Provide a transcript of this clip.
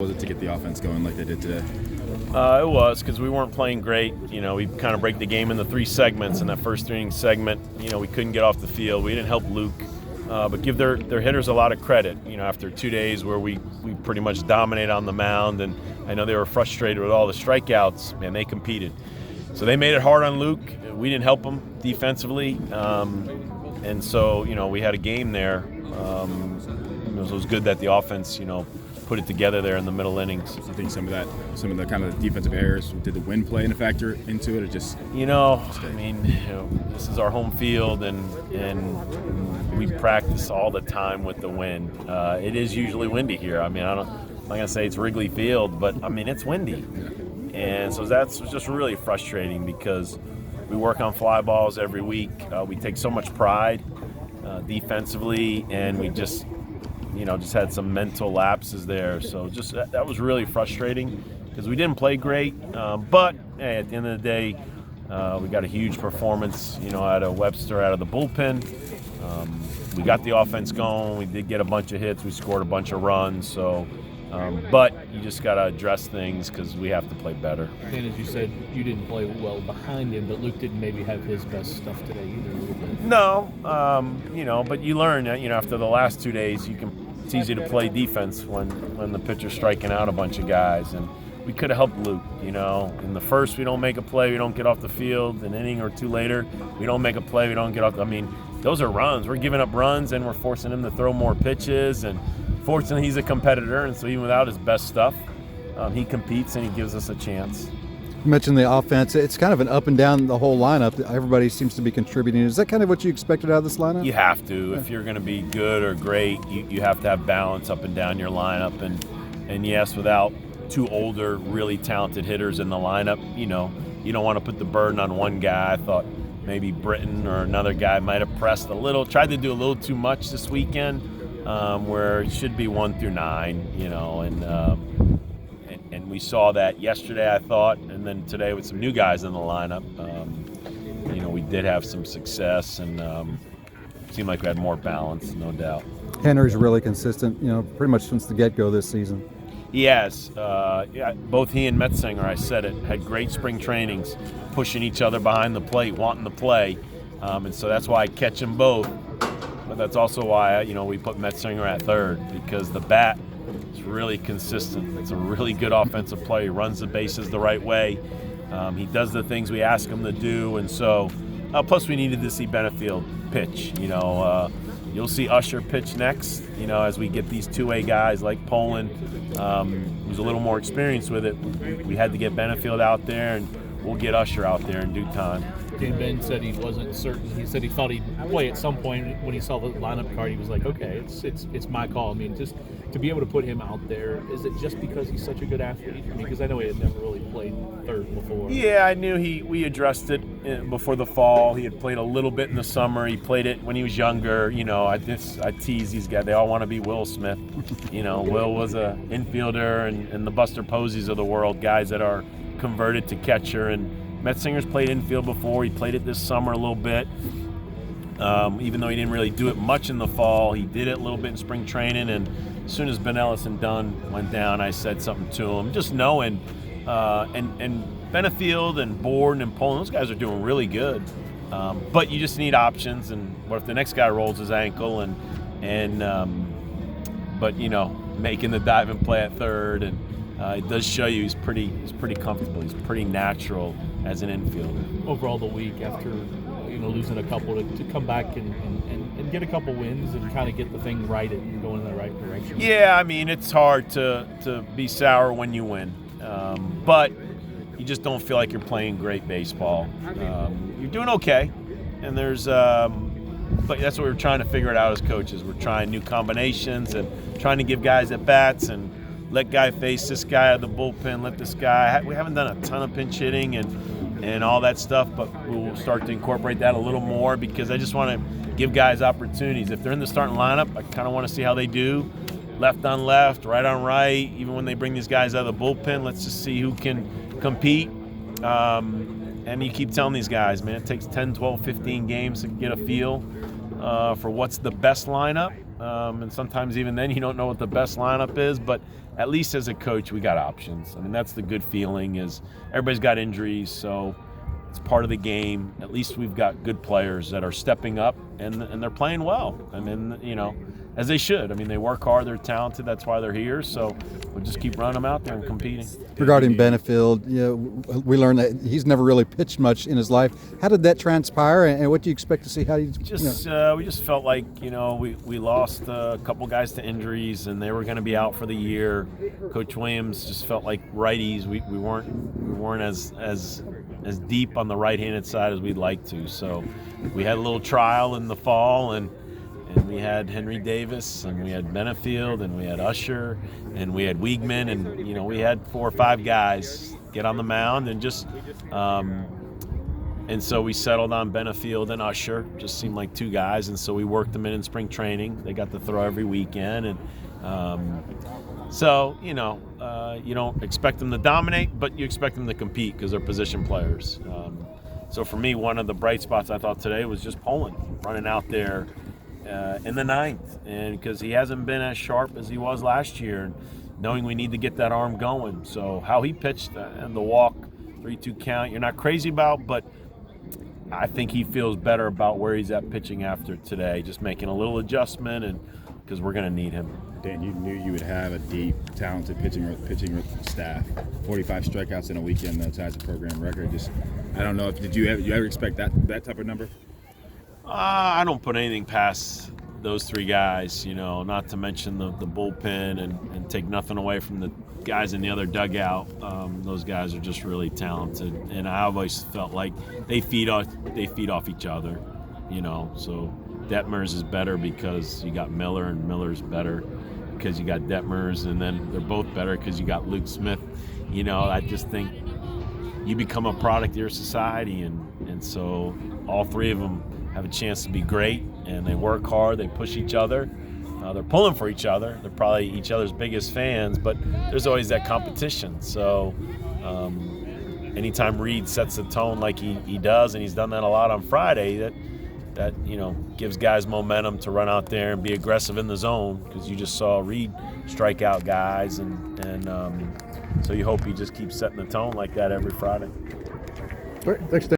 Was it to get the offense going like they did today? It was because we weren't playing great. We kind of break the game into three segments. In that first inning segment, we couldn't get off the field. We didn't help Luke, but give their hitters a lot of credit. After 2 days where we pretty much dominated on the mound, and I know they were frustrated with all the strikeouts, man, they competed. So they made it hard on Luke. We didn't help him defensively, and so we had a game there. It was good that the offense, put it together there in the middle innings. I think some of the kind of defensive errors, did the wind play in a factor into it, or just? This is our home field, and we practice all the time with the wind. It is usually windy here. I'm not gonna say it's Wrigley Field, but it's windy, and so that's just really frustrating because we work on fly balls every week. We take so much pride defensively, and we just had some mental lapses there. So just that was really frustrating because we didn't play great. But hey, at the end of the day, we got a huge performance, out of Webster, out of the bullpen. We got the offense going. We did get a bunch of hits. We scored a bunch of runs. So, but you just got to address things because we have to play better. And as you said, you didn't play well behind him, but Luke didn't maybe have his best stuff today either a little bit. No, but you learn that, after the last 2 days, it's easy to play defense when the pitcher's striking out a bunch of guys. And we could have helped Luke, In the first, we don't make a play, we don't get off the field. An inning or two later, we don't make a play, we don't get off. Those are runs. We're giving up runs, and we're forcing him to throw more pitches. And fortunately, he's a competitor, and so even without his best stuff, he competes and he gives us a chance. You mentioned the offense. It's kind of an up and down the whole lineup. Everybody seems to be contributing. Is that kind of what you expected out of this lineup? You have to. If you're going to be good or great, you have to have balance up and down your lineup. And yes, without two older, really talented hitters in the lineup, you don't want to put the burden on one guy. I thought maybe Britton or another guy might have pressed a little, tried to do a little too much this weekend, where it should be 1 through 9, and we saw that yesterday, I thought, and then today with some new guys in the lineup. We did have some success, and seemed like we had more balance, no doubt. Henry's really consistent, pretty much since the get-go this season. Yes, both he and Metzinger, I said it, had great spring trainings, pushing each other behind the plate, wanting to play, and so that's why I catch them both. But that's also why we put Metzinger at third, because the bat is really consistent. It's a really good offensive player. He runs the bases the right way. He does the things we ask him to do, and so plus we needed to see Benefield pitch. You'll see Usher pitch next. As we get these 2A guys like Poland, who's a little more experienced with it. We had to get Benefield out there, and we'll get Usher out there in due time. Ben said he wasn't certain. He said he thought he'd play at some point. When he saw the lineup card, he was like, "Okay, it's my call." Just to be able to put him out there, is it just because he's such a good athlete? Because I know he had never really played third before. Yeah, I knew we addressed it before the fall. He had played a little bit in the summer. He played it when he was younger. I tease these guys. They all want to be Will Smith. Will was a infielder, and the Buster Posies of the world, guys that are converted to catcher. And Metzinger's played infield before. He played it this summer a little bit. Even though he didn't really do it much in the fall, he did it a little bit in spring training. And as soon as Benellis and Dunn went down, I said something to him, just knowing. And Benefield and Borden and Poland, those guys are doing really good. But you just need options. And what if the next guy rolls his ankle but making the dive and play at third, and it does show you he's pretty comfortable. He's pretty natural as an infielder. Overall, the week after losing a couple to come back and get a couple wins and kind of get the thing right and going in the right direction. Yeah, it's hard to be sour when you win, but you just don't feel like you're playing great baseball. You're doing okay, and but that's what we're trying to figure it out as coaches. We're trying new combinations and trying to give guys at bats and let guy face this guy out of the bullpen, let this guy. We haven't done a ton of pinch hitting and all that stuff, but we'll start to incorporate that a little more because I just want to give guys opportunities. If they're in the starting lineup, I kind of want to see how they do. Left on left, right on right, even when they bring these guys out of the bullpen, let's just see who can compete. And you keep telling these guys, man, it takes 10, 12, 15 games to get a feel for what's the best lineup. and sometimes even then you don't know what the best lineup is. But at least as a coach, we got options. I mean, that's the good feeling is everybody's got injuries, so it's part of the game. At least we've got good players that are stepping up and they're playing well. I mean, as they should. I mean, they work hard, they're talented, that's why they're here. So we'll just keep running them out there and competing. Regarding Benefield, we learned that he's never really pitched much in his life. How did that transpire, and what do you expect to see? How do you we just felt like we lost a couple guys to injuries, and they were going to be out for the year. Coach Williams just felt like righties. We weren't as deep on the right-handed side as we'd like to. So we had a little trial in the fall, and we had Henry Davis, and we had Benefield, and we had Usher, and we had Wiegman, and we had 4 or 5 guys get on the mound, and just and so we settled on Benefield and Usher. Just seemed like 2 guys, and so we worked them in spring training. They got to throw every weekend, and so you don't expect them to dominate, but you expect them to compete because they're position players. So for me, one of the bright spots I thought today was just Poland running out there in the 9th, and because he hasn't been as sharp as he was last year, and knowing we need to get that arm going. So how he pitched and the walk, 3-2 count, you're not crazy about, but I think he feels better about where he's at pitching after today, just making a little adjustment, and because we're going to need him. Dan, you knew you would have a deep, talented pitching staff. 45 strikeouts in a weekend, that ties a program record. Just, I don't know if did you ever expect that type of number? I don't put anything past those 3 guys, not to mention the bullpen and take nothing away from the guys in the other dugout. Those guys are just really talented, and I always felt like they feed off each other, So Detmers is better because you got Miller, and Miller's better because you got Detmers, and then they're both better because you got Luke Smith. I just think you become a product of your society, and so all 3 of them have a chance to be great, and they work hard, they push each other, they're pulling for each other, they're probably each other's biggest fans, but there's always that competition. So anytime Reed sets the tone like he does, and he's done that a lot on Friday, that gives guys momentum to run out there and be aggressive in the zone, because you just saw Reed strike out guys, and so you hope he just keeps setting the tone like that every Friday. All right, thanks, Dan.